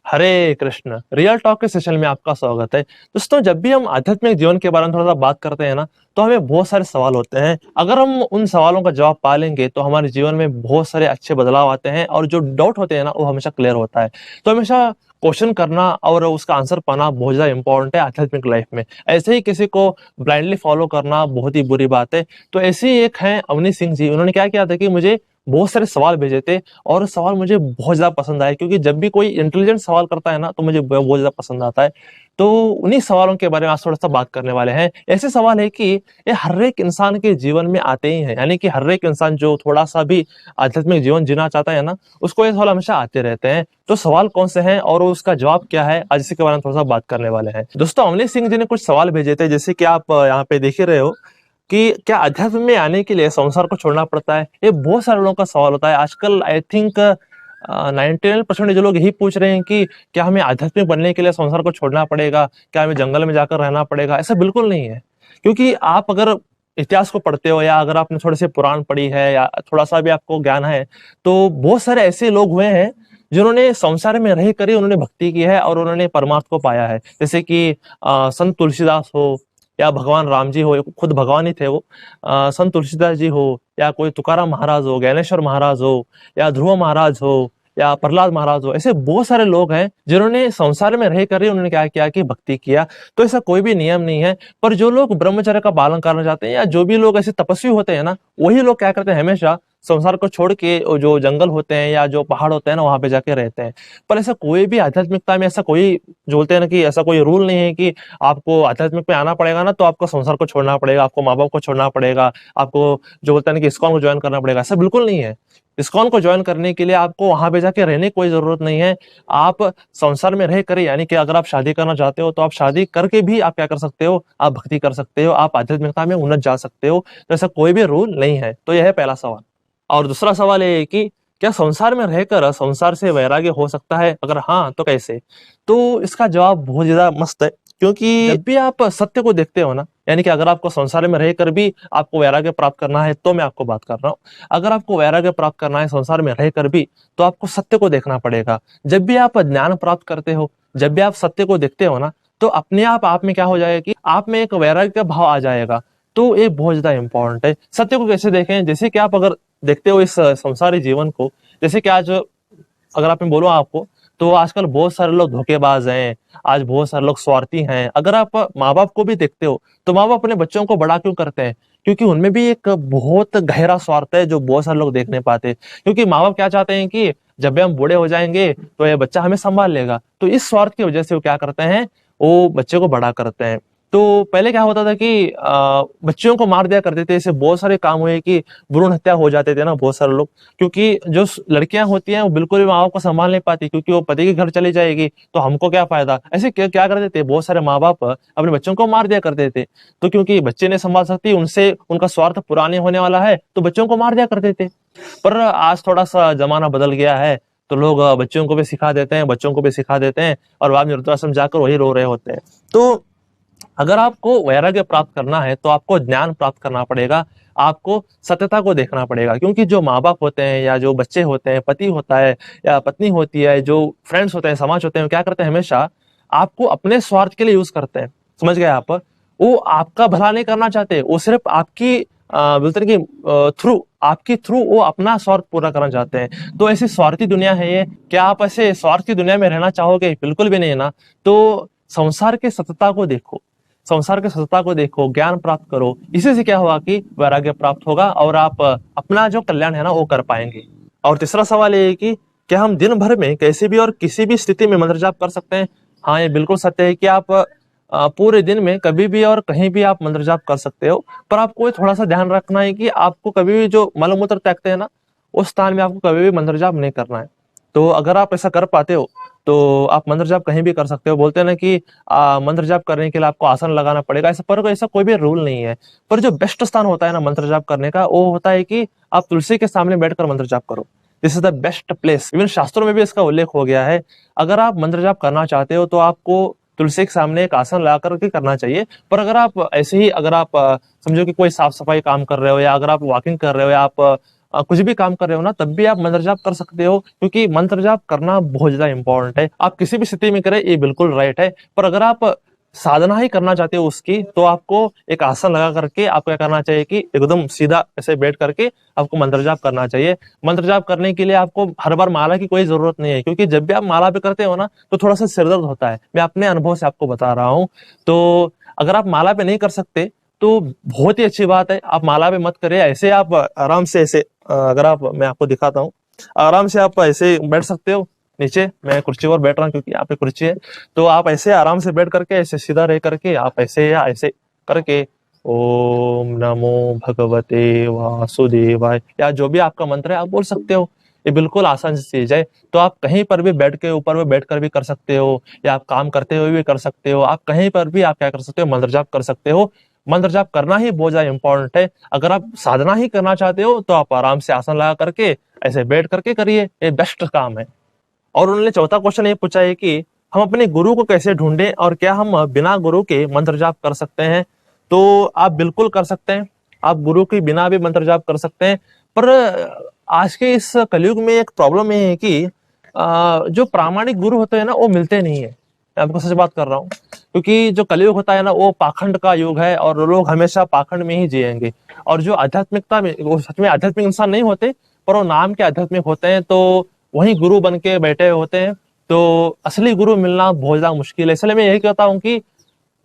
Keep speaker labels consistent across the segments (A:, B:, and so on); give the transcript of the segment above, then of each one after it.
A: हरे Krishna. Real talk के session में आपका स्वागत है। दोस्तों, जब भी हम आध्यात्मिक जीवन के बारे में थोड़ा सा बात करते हैं ना, तो हमें बहुत सारे सवाल होते हैं। अगर हम उन सवालों का जवाब पा लेंगे तो हमारे जीवन में बहुत सारे अच्छे बदलाव आते हैं और जो डाउट होते हैं ना, वो हमेशा क्लियर होता है। तो हमेशा क्वेश्चन करना और उसका आंसर पाना बहुत ज्यादा इंपॉर्टेंट है आध्यात्मिक लाइफ में। ऐसे ही किसी को ब्लाइंडली फॉलो करना बहुत ही बुरी बात है। तो ऐसे ही एक है अवनी सिंह जी, उन्होंने क्या किया था कि मुझे बहुत सारे सवाल भेजे थे और सवाल मुझे बहुत ज्यादा पसंद आए, क्योंकि जब भी कोई इंटेलिजेंट सवाल करता है ना, तो मुझे बहुत ज्यादा पसंद आता है। तो उन्हीं सवालों के बारे में आज थोड़ा सा बात करने वाले हैं। ऐसे सवाल है कि ये हर एक इंसान के जीवन में आते ही हैं, यानी कि हर एक इंसान जो थोड़ा सा भी आध्यात्मिक जीवन जीना चाहता है ना, उसको ये सवाल हमेशा आते रहते हैं। तो सवाल कौन से हैं और उसका जवाब क्या है, आज इसी के बारे में थोड़ा सा बात करने वाले हैं। दोस्तों, अमनीश सिंह जी ने कुछ सवाल भेजे थे, जैसे कि आप यहाँ पे देख ही रहे हो कि क्या अध्यात्म में आने के लिए संसार को छोड़ना पड़ता है। ये बहुत सारे लोगों का सवाल होता है आजकल। आई थिंक 99% जो लोग यही पूछ रहे हैं कि क्या हमें आध्यात्मिक बनने के लिए संसार को छोड़ना पड़ेगा, क्या हमें जंगल में जाकर रहना पड़ेगा। ऐसा बिल्कुल नहीं है, क्योंकि आप अगर इतिहास को पढ़ते हो या अगर आपने थोड़े से पुराण पढ़ी है या थोड़ा सा भी आपको ज्ञान है, तो बहुत सारे ऐसे लोग हुए हैं जिन्होंने संसार में रह कर ही उन्होंने भक्ति की है और उन्होंने परमार्थ को पाया है। जैसे कि संत तुलसीदास हो या भगवान राम जी हो, खुद भगवान ही थे वो। संत तुलसीदास जी हो या कोई तुकाराम महाराज हो, ज्ञानेश्वर महाराज हो या ध्रुव महाराज हो या प्रहलाद महाराज हो, ऐसे बहुत सारे लोग हैं जिन्होंने संसार में रह कर ही उन्होंने क्या किया कि भक्ति किया। तो ऐसा कोई भी नियम नहीं है। पर जो लोग ब्रह्मचर्य का पालन करना चाहते हैं या जो भी लोग ऐसे तपस्वी होते हैं ना, वही लोग क्या करते हैं, हमेशा संसार को छोड़ के जो जंगल होते हैं या जो पहाड़ होते हैं ना, वहां पे जाके रहते हैं। पर ऐसा कोई भी आध्यात्मिकता में ऐसा कोई जो बोलते हैं ना कि ऐसा कोई रूल नहीं है कि आपको आध्यात्मिक में आना पड़ेगा ना तो आपको संसार को छोड़ना पड़ेगा, आपको माँ बाप को छोड़ना पड़ेगा, आपको जो बोलते हैं ना कि इस्कॉन को ज्वाइन करना पड़ेगा। ऐसा बिल्कुल नहीं है। इस्कॉन को ज्वाइन करने के लिए आपको वहां पे जाके रहने की कोई जरूरत नहीं है। आप संसार में रह कर, यानी कि अगर आप शादी करना चाहते हो तो आप शादी करके भी आप क्या कर सकते हो, आप भक्ति कर सकते हो, आप आध्यात्मिकता में उन्नत जा सकते हो। तो ऐसा कोई भी रूल नहीं है। तो यह है पहला सवाल। और दूसरा सवाल ये है कि क्या संसार में रहकर संसार से वैराग्य हो सकता है, अगर हाँ तो कैसे। तो इसका जवाब बहुत ज्यादा मस्त है, क्योंकि जब भी आप सत्य को देखते हो ना, यानी कि अगर आपको संसार में रहकर भी आपको वैराग्य प्राप्त करना है, तो मैं आपको बात कर रहा हूँ, अगर आपको वैराग्य प्राप्त करना है संसार में रहकर भी, तो आपको सत्य को देखना पड़ेगा। जब भी आप ज्ञान प्राप्त करते हो, जब भी आप सत्य को देखते हो ना, तो अपने आप में क्या हो जाएगा कि आप में एक वैराग्य का भाव आ जाएगा। तो ये बहुत ज्यादा इंपॉर्टेंट है। सत्य को कैसे देखें, जैसे कि आप अगर देखते हो इस संसारी जीवन को, जैसे कि आज अगर आप मैं बोलूं आपको, तो आजकल बहुत सारे लोग धोखेबाज हैं, आज बहुत सारे लोग स्वार्थी हैं। अगर आप माँ बाप को भी देखते हो, तो माँ बाप अपने बच्चों को बड़ा क्यों करते हैं, क्योंकि उनमें भी एक बहुत गहरा स्वार्थ है जो बहुत सारे लोग देख नहीं पाते। क्योंकि माँ बाप क्या चाहते हैं कि जब भी हम बूढ़े हो जाएंगे तो ये बच्चा हमें संभाल लेगा। तो इस स्वार्थ की वजह से वो क्या करते हैं, वो बच्चे को बड़ा करते हैं। तो पहले क्या होता था कि बच्चियों को मार दिया करते थे। ऐसे बहुत सारे काम हुए कि भ्रूण हत्या हो जाते थे ना बहुत सारे लोग, क्योंकि जो लड़कियां होती हैं वो बिल्कुल भी माँ बाप को संभाल नहीं पाती, क्योंकि वो पति के घर चली जाएगी तो हमको क्या फायदा। ऐसे क्या करते थे, बहुत सारे माँ बाप अपने बच्चों को मार दिया करते थे। तो क्योंकि बच्चे नहीं संभाल सकती, उनसे उनका स्वार्थ पूरा नहीं होने वाला है, तो बच्चों को मार दिया करते थे। पर आज थोड़ा सा जमाना बदल गया है, तो लोग बच्चों को भी सिखा देते हैं, बच्चों को भी सिखा देते हैं और बाद में वृद्धाश्रम जाकर वही रो रहे होते हैं। तो अगर आपको वैराग्य प्राप्त करना है तो आपको ज्ञान प्राप्त करना पड़ेगा, आपको सत्यता को देखना पड़ेगा। क्योंकि जो माँ बाप होते हैं या जो बच्चे होते हैं, पति होता है या पत्नी होती है, जो फ्रेंड्स होते हैं, समाज होते हैं, क्या करते हैं, हमेशा आपको अपने स्वार्थ के लिए यूज करते हैं। समझ गए आप। वो आपका भला नहीं करना चाहते, वो सिर्फ आपकी बोलते हैं कि थ्रू आपके थ्रू वो अपना स्वार्थ पूरा करना चाहते हैं। तो ऐसी स्वार्थी दुनिया है ये। क्या आप ऐसे स्वार्थ की दुनिया में रहना चाहोगे, बिल्कुल भी नहीं ना। तो संसार के सत्यता को देखो, संसार की सत्यता को देखो, ज्ञान प्राप्त करो। इसी से क्या होगा कि वैराग्य प्राप्त होगा और आप अपना जो कल्याण है ना वो कर पाएंगे। और तीसरा सवाल ये है कि क्या हम दिन भर में कैसे भी और किसी भी स्थिति में मंत्र जाप कर सकते हैं। हाँ, ये बिल्कुल सत्य है कि आप पूरे दिन में कभी भी और कहीं भी आप मंत्र जाप कर सकते हो। पर आपको थोड़ा सा ध्यान रखना है कि आपको कभी भी जो मलमूत्र त्यागते हैं ना, उस स्थान में आपको कभी भी मंत्र जाप नहीं करना है। तो अगर आप ऐसा कर पाते हो तो आप मंत्र जाप कहीं भी कर सकते हो। बोलते हैं ना कि मंत्र जाप करने के लिए आपको आसन लगाना पड़ेगा, ऐसा पर ऐसा कोई भी रूल नहीं है। पर जो बेस्ट स्थान होता है ना मंत्र जाप करने का, वो होता है कि आप तुलसी के सामने बैठकर मंत्र जाप करो। This is the best place. Even शास्त्रों में भी इसका उल्लेख हो गया है। अगर आप मंत्र जाप करना चाहते हो तो आपको तुलसी के सामने एक आसन लगा करके करना चाहिए। पर अगर आप ऐसे ही अगर आप समझो कि कोई साफ सफाई काम कर रहे हो या अगर आप वॉकिंग कर रहे हो या आप कुछ भी काम कर रहे हो ना, तब भी आप मंत्र जाप कर सकते हो, क्योंकि मंत्र जाप करना बहुत ज्यादा इंपॉर्टेंट है। आप किसी भी स्थिति में करें, ये बिल्कुल राइट है। पर अगर आप साधना ही करना चाहते हो उसकी, तो आपको एक आसन लगा करके आपको क्या करना चाहिए कि एकदम सीधा ऐसे बैठ करके आपको मंत्र जाप करना चाहिए। मंत्र जाप करने के लिए आपको हर बार माला की कोई जरूरत नहीं है, क्योंकि जब भी आप माला पे करते हो ना, तो थोड़ा सा सिरदर्द होता है। मैं अपने अनुभव से आपको बता रहा हूँ। तो अगर आप माला पे नहीं कर सकते, तो बहुत ही अच्छी बात है, आप माला पे मत करिए। ऐसे आप आराम से ऐसे अगर आप, मैं आपको दिखाता हूँ, आराम से आप ऐसे बैठ सकते हो नीचे। मैं कुर्सी पर बैठ रहा हूँ क्योंकि यहाँ पे कुर्सी है। तो आप ऐसे आराम से बैठ करके ऐसे सीधा रह करके आप ऐसे या ऐसे करके ओम नमो भगवते वासुदेवाय, या जो भी आपका मंत्र है आप बोल सकते हो। ये बिल्कुल आसान सी चीज है। तो आप कहीं पर भी बेड के ऊपर में बैठ कर भी कर सकते हो, या आप काम करते हुए भी कर सकते हो। आप कहीं पर भी आप क्या कर सकते हो, मंत्र जाप कर सकते हो। मंत्र जाप करना ही बहुत ज्यादा इंपॉर्टेंट है। अगर आप साधना ही करना चाहते हो, तो आप आराम से आसन लगा करके ऐसे बैठ करके करिए, ये बेस्ट काम है। और उन्होंने चौथा क्वेश्चन ये पूछा है कि हम अपने गुरु को कैसे ढूंढें, और क्या हम बिना गुरु के मंत्र जाप कर सकते हैं। तो आप बिल्कुल कर सकते हैं, आप गुरु के बिना भी मंत्र जाप कर सकते हैं। पर आज के इस कलयुग में एक प्रॉब्लम ये है कि जो प्रामाणिक गुरु होते हैं ना, वो मिलते नहीं है। मैं आपको सच बात कर रहा हूँ, क्योंकि जो कलयुग होता है ना, वो पाखंड का युग है, और लोग हमेशा पाखंड में ही जिएंगे। और जो आध्यात्मिकता में, वो सच में आध्यात्मिक इंसान नहीं होते, पर वो नाम के आध्यात्मिक होते हैं, तो वही गुरु बन के बैठे होते हैं। तो असली गुरु मिलना बहुत ज्यादा मुश्किल है। इसलिए मैं यही कहता हूँ कि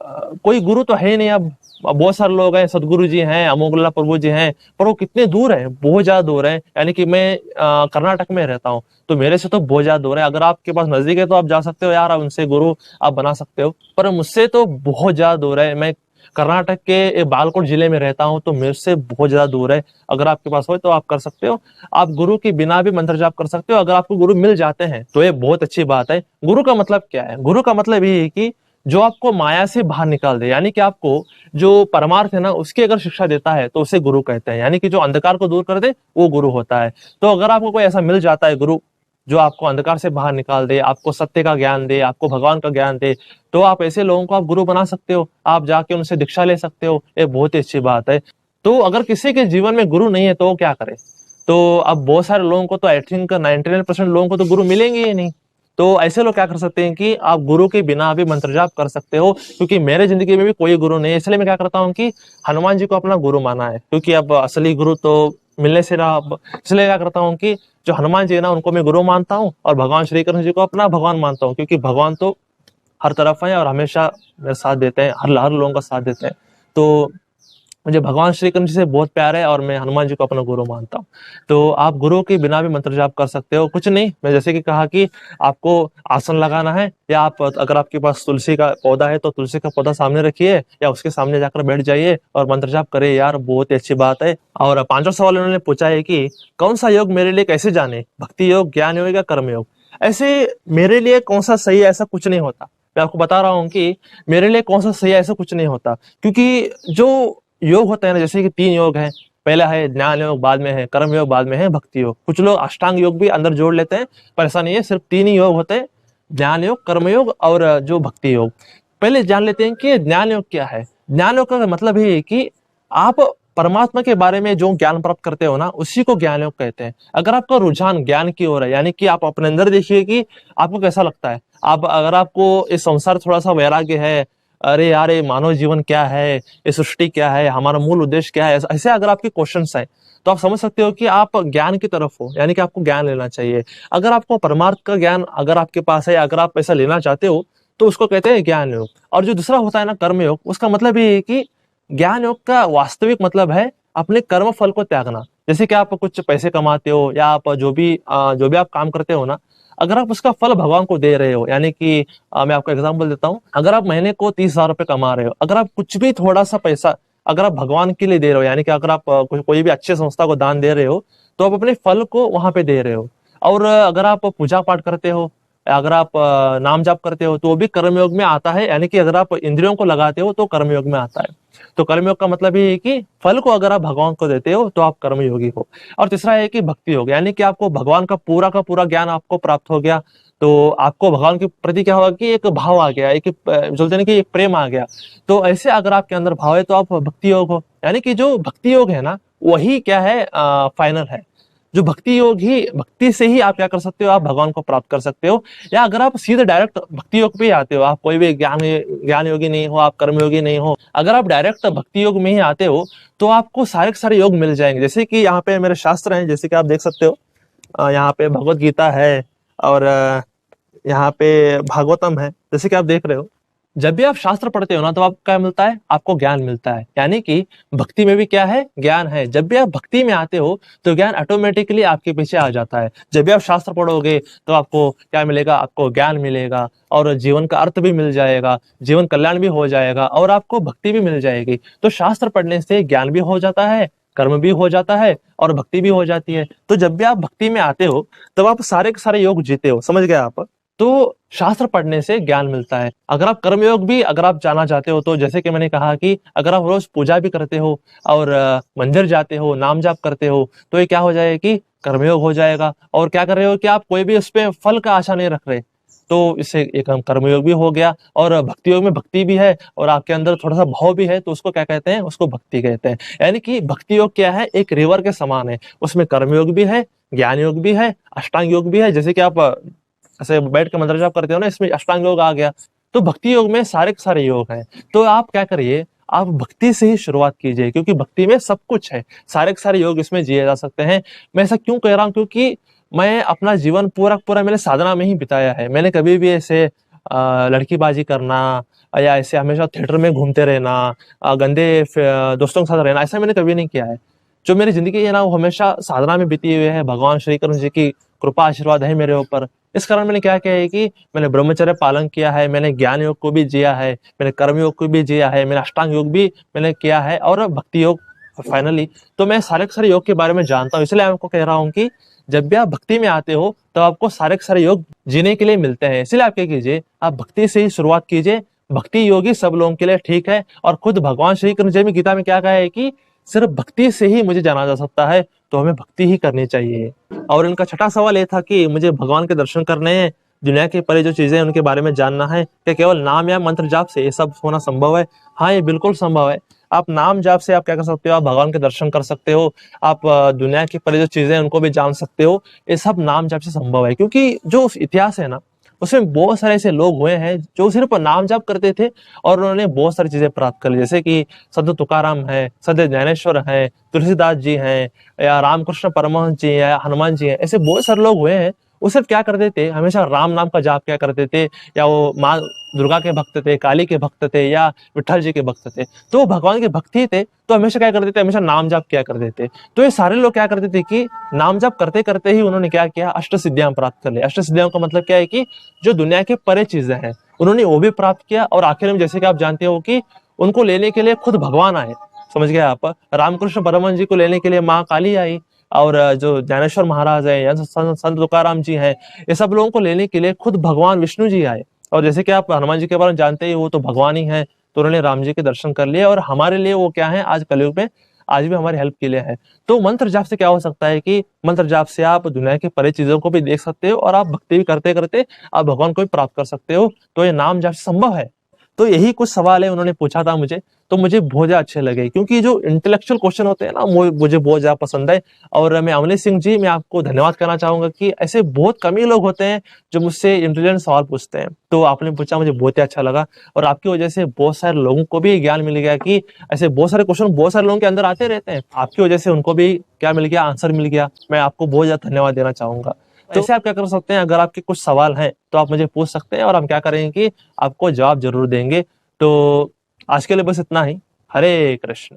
A: कोई गुरु तो है ही नहीं। अब बहुत सारे लोग हैं, सदगुरु जी हैं, अमोघल्ला प्रभु जी हैं, पर वो कितने दूर हैं, बहुत ज्यादा दूर है। यानी कि मैं कर्नाटक में रहता हूँ, तो मेरे से तो बहुत ज्यादा दूर है। अगर आपके पास नजदीक है तो आप जा सकते हो यार, आप उनसे गुरु आप बना सकते हो, पर मुझसे तो बहुत ज्यादा दूर है। मैं कर्नाटक के बालकोट जिले में रहता हूँ, तो मेरे से बहुत ज्यादा दूर है। अगर आपके पास हो तो आप कर सकते हो। आप गुरु के बिना भी मंत्र जाप कर सकते हो। अगर आपको गुरु मिल जाते हैं तो ये बहुत अच्छी बात है। गुरु का मतलब क्या है? गुरु का मतलब ये है कि जो आपको माया से बाहर निकाल दे, यानी कि आपको जो परमार्थ है ना, उसकी अगर शिक्षा देता है तो उसे गुरु कहते हैं। यानी कि जो अंधकार को दूर कर दे, वो गुरु होता है। तो अगर आपको कोई ऐसा मिल जाता है गुरु, जो आपको अंधकार से बाहर निकाल दे, आपको सत्य का ज्ञान दे, आपको भगवान का ज्ञान दे, तो आप ऐसे लोगों को आप गुरु बना सकते हो। आप जाके उनसे दीक्षा ले सकते हो, ये बहुत ही अच्छी बात है। तो अगर किसी के जीवन में गुरु नहीं है तो वो क्या करे? तो अब बहुत सारे लोगों को तो आई थिंक 99% लोगों को तो गुरु मिलेंगे ही नहीं। तो ऐसे लोग क्या कर सकते हैं कि आप गुरु के बिना भी मंत्र जाप कर सकते हो। क्योंकि मेरे जिंदगी में भी कोई गुरु नहीं है, इसलिए मैं क्या करता हूँ कि हनुमान जी को अपना गुरु माना है। क्योंकि अब असली गुरु तो मिलने से रहा, इसलिए क्या करता हूँ कि जो हनुमान जी है ना, उनको मैं गुरु मानता हूँ, और भगवान श्री कृष्ण जी को अपना भगवान मानता हूँ। क्योंकि भगवान तो हर तरफ है और हमेशा मेरे साथ देते हैं, हर लोगों का साथ देते हैं। तो मुझे भगवान श्री कृष्ण जी से बहुत प्यार है, और मैं हनुमान जी को अपना गुरु मानता हूँ। तो आप गुरु के बिना भी मंत्र जाप कर सकते हो। कुछ नहीं, मैं जैसे कि कहा कि आपको आसन लगाना है, या आप अगर आपके पास तुलसी का पौधा है तो तुलसी का पौधा सामने रखिए, या उसके सामने जाकर बैठ जाइए और मंत्र जाप करिए। यार बहुत ही अच्छी बात है। और पांचवा सवाल उन्होंने पूछा है कि कौन सा योग मेरे लिए कैसे जाने, भक्ति योग, ज्ञान योग या कर्म योग। ऐसे मेरे लिए कौन सा सही है ऐसा कुछ नहीं होता। मैं आपको बता रहा हूँ कि मेरे लिए कौन सा सही है ऐसा कुछ नहीं होता। क्योंकि जो योग होता है ना, जैसे कि 3 योग है, पहला है ज्ञान योग, बाद में है कर्म योग, बाद में है भक्ति योग। कुछ लोग अष्टांग योग भी अंदर जोड़ लेते हैं, पर ऐसा नहीं है। सिर्फ 3 ही योग होते हैं, ज्ञान योग, कर्म योग और जो भक्ति योग। पहले जान लेते हैं कि ज्ञान योग क्या है। ज्ञान योग का मतलब ये है कि आप परमात्मा के बारे में जो ज्ञान प्राप्त करते हो ना, उसी को ज्ञान योग कहते हैं। अगर आपका रुझान ज्ञान की ओर है, यानी कि आप अपने अंदर देखिए कि आपको कैसा लगता है। आप अगर आपको इस संसार थोड़ा सा वैराग्य है, अरे यार ये मानव जीवन क्या है, ये सृष्टि क्या है, हमारा मूल उद्देश्य क्या है, ऐसे अगर आपके क्वेश्चंस हैं, तो आप समझ सकते हो कि आप ज्ञान की तरफ हो, यानी कि आपको ज्ञान लेना चाहिए। अगर आपको परमार्थ का ज्ञान अगर आपके पास है, अगर आप ऐसा लेना चाहते हो, तो उसको कहते हैं ज्ञान योग। और जो दूसरा होता है ना कर्म योग, उसका मतलब ये है कि ज्ञान योग का वास्तविक मतलब है अपने कर्म फल को त्यागना। जैसे कि आप कुछ पैसे कमाते हो, या आप जो भी आप काम करते हो ना, अगर आप उसका फल भगवान को दे रहे हो, यानी कि मैं आपको एग्जांपल देता हूँ। अगर आप महीने को 30,000 रुपए कमा रहे हो, अगर आप कुछ भी थोड़ा सा पैसा अगर आप भगवान के लिए दे रहे हो, यानी कि अगर आप कोई भी अच्छी संस्था को दान दे रहे हो, तो आप अपने फल को वहां पे दे रहे हो। और अगर आप पूजा पाठ करते हो, अगर आप नाम जाप करते हो, तो वो भी कर्मयोग में आता है। यानी कि अगर आप इंद्रियों को लगाते हो तो कर्मयोग में आता है। तो कर्मयोग का मतलब ये है कि फल को अगर आप भगवान को देते हो तो आप कर्मयोगी हो। और तीसरा है कि भक्ति योग, यानी कि आपको भगवान का पूरा ज्ञान आपको प्राप्त हो गया, तो आपको भगवान के प्रति क्या होगा कि एक भाव आ गया, एक बोलते हैं कि एक प्रेम आ गया। तो ऐसे अगर आपके अंदर भाव है तो आप भक्ति योग हो। यानी कि जो भक्ति योग है ना, वही क्या है फाइनल है। जो भक्ति योग ही भक्ति से ही आप क्या कर सकते हो, आप भगवान को प्राप्त कर सकते हो। या अगर आप सीधे डायरेक्ट भक्ति योग पे ही आते हो, आप कोई भी ज्ञान योगी नहीं हो, आप कर्म योगी नहीं हो, अगर आप डायरेक्ट भक्ति योग में ही आते हो तो आपको सारे के सारे योग मिल जाएंगे। जैसे कि यहाँ पे मेरे शास्त्र हैं, जैसे कि आप देख सकते हो, यहाँ पे भगवत गीता है और यहाँ पे भागवतम है, जैसे कि आप देख रहे हो। जब भी आप शास्त्र पढ़ते हो ना तो आपको क्या मिलता है, आपको ज्ञान मिलता है। यानी कि भक्ति में भी क्या है, ज्ञान है। जब भी आप भक्ति में आते हो तो ज्ञान ऑटोमेटिकली आपके पीछे आ जाता है। जब भी आप शास्त्र पढ़ोगे तो आपको क्या मिलेगा, आपको ज्ञान मिलेगा और जीवन का अर्थ भी मिल जाएगा, जीवन कल्याण भी हो जाएगा और आपको भक्ति भी मिल जाएगी। तो शास्त्र पढ़ने से ज्ञान भी हो जाता है, कर्म भी हो जाता है और भक्ति भी हो जाती है। तो जब भी आप भक्ति में आते हो तब आप सारे के सारे योग जीते हो, समझ गए आप। तो शास्त्र पढ़ने से ज्ञान मिलता है। अगर आप कर्मयोग भी अगर आप जाना चाहते हो तो जैसे कि मैंने कहा कि अगर आप रोज पूजा भी करते हो और मंदिर जाते हो, नाम जाप करते हो, तो ये क्या हो जाएगा कि कर्मयोग हो जाएगा। और क्या कर रहे हो कि आप कोई भी उस पे फल का आशा नहीं रख रहे, तो इससे एक हम कर्मयोग भी हो गया। और भक्ति योग में भक्ति भी है और आपके अंदर थोड़ा सा भाव भी है, तो उसको क्या कहते हैं, उसको भक्ति कहते हैं। यानी कि भक्ति योग क्या है, एक रिवर के समान है। उसमें कर्मयोग भी है, ज्ञान योग भी है, अष्टांग योग भी है। जैसे कि आप ऐसे बैठ के मंत्र जाप करते हो ना, इसमें अष्टांग योग आ गया। तो भक्ति योग में सारे के सारे योग हैं। तो आप क्या करिए, आप भक्ति से ही शुरुआत कीजिए, क्योंकि भक्ति में सब कुछ है, सारे के सारे योग इसमें जिए जा सकते हैं। मैं ऐसा क्यों कह रहा हूँ, क्योंकि मैं अपना जीवन पूरा पूरा मैंने साधना में ही बिताया है। मैंने कभी भी ऐसे लड़कीबाजी करना या ऐसे हमेशा थिएटर में घूमते रहना, गंदे दोस्तों के साथ रहना, ऐसा मैंने कभी नहीं किया है। जो मेरी जिंदगी है ना, वो हमेशा साधना में बीती हुई है। भगवान श्री कृष्ण जी की कृपा आशीर्वाद है मेरे ऊपर। इस कारण मैंने क्या किया है कि मैंने ब्रह्मचर्य पालन किया है, मैंने ज्ञान योग को भी जिया है, मैंने कर्म योग को भी जिया है, मैंने अष्टांग योग भी मैंने किया है और भक्ति योग फाइनली। तो मैं सारे के सारे योग के बारे में जानता हूँ, इसलिए आपको कह रहा हूँ कि जब भी आप भक्ति में आते हो तो आपको सारे के सारे योग जीने के लिए मिलते हैं। इसलिए आप क्या कीजिए, आप भक्ति से ही शुरुआत कीजिए। भक्ति योगी सब लोगों के लिए ठीक है। और खुद भगवान श्री कृष्ण जी में गीता में क्या कहा है कि सिर्फ भक्ति से ही मुझे जाना जा सकता है, तो हमें भक्ति ही करनी चाहिए। और इनका छठा सवाल ये था कि मुझे भगवान के दर्शन करने हैं, दुनिया के परे जो चीजें हैं उनके बारे में जानना है, क्या केवल नाम या मंत्र जाप से ये सब होना संभव है? हाँ, ये बिल्कुल संभव है। आप नाम जाप से आप क्या कर सकते हो, आप भगवान के दर्शन कर सकते हो, आप दुनिया के परे जो चीजें हैं उनको भी जान सकते हो। ये सब नाम जाप से संभव है, क्योंकि जो इतिहास है ना, उसमें बहुत सारे ऐसे लोग हुए हैं जो सिर्फ नाम जाप करते थे और उन्होंने बहुत सारी चीजें प्राप्त कर ली। जैसे कि संत तुकाराम है, संत ज्ञानेश्वर है, तुलसीदास जी हैं, या रामकृष्ण परमहंस जी हैं, या हनुमान जी हैं। ऐसे बहुत सारे लोग हुए हैं, वो सिर्फ क्या करते थे, हमेशा राम नाम का जाप क्या करते थे, या वो माँ दुर्गा के भक्त थे, काली के भक्त थे, या विठल जी के भक्त थे। तो वो भगवान के भक्ति थे, तो हमेशा क्या करते थे, हमेशा नाम जाप क्या करते थे। तो ये सारे लोग क्या करते थे कि नाम जाप करते करते ही उन्होंने क्या किया, अष्ट सिद्धियां प्राप्त कर ली। अष्ट सिद्धियों का मतलब क्या है कि जो दुनिया के परे चीजें हैं उन्होंने वो भी प्राप्त किया। और आखिर में जैसे कि आप जानते हो कि उनको लेने के लिए खुद भगवान आए, समझ गए आप। रामकृष्ण परमहंस जी को लेने के लिए माँ काली आई, और जो ज्ञानेश्वर महाराज है या संत तुकाराम जी हैं, ये सब लोगों को लेने के लिए खुद भगवान विष्णु जी आए। और जैसे कि आप हनुमान जी के बारे में जानते ही, वो तो भगवान ही है, तो उन्होंने राम जी के दर्शन कर लिए। और हमारे लिए वो क्या है, आज कलयुग में आज भी हमारी हेल्प के लिए है। तो मंत्र जाप से क्या हो सकता है कि मंत्र जाप से आप दुनिया के परे चीजों को भी देख सकते हो और आप भक्ति भी करते करते आप भगवान को भी प्राप्त कर सकते हो। तो ये नाम जाप से संभव है। तो यही कुछ सवाल है उन्होंने पूछा था मुझे, तो मुझे बहुत ज्यादा अच्छे लगे, क्योंकि जो इंटेलेक्चुअल क्वेश्चन होते हैं ना, मुझे बहुत ज्यादा पसंद है। और मैं अमलेश सिंह जी, मैं आपको धन्यवाद करना चाहूंगा कि ऐसे बहुत कम ही लोग होते हैं जो मुझसे इंटेलिजेंट सवाल पूछते हैं। तो आपने पूछा, मुझे बहुत ही अच्छा लगा। और आपकी वजह से बहुत सारे लोगों को भी ज्ञान मिल गया कि ऐसे बहुत सारे क्वेश्चन बहुत सारे लोगों के अंदर आते रहते हैं। आपकी वजह से उनको भी क्या मिल गया, आंसर मिल गया। मैं आपको बहुत ज्यादा धन्यवाद देना चाहूंगा। तो ऐसे आप क्या कर सकते हैं, अगर आपके कुछ सवाल हैं तो आप मुझे पूछ सकते हैं और हम क्या करेंगे कि आपको जवाब जरूर देंगे। तो आज के लिए बस इतना ही। हरे कृष्ण।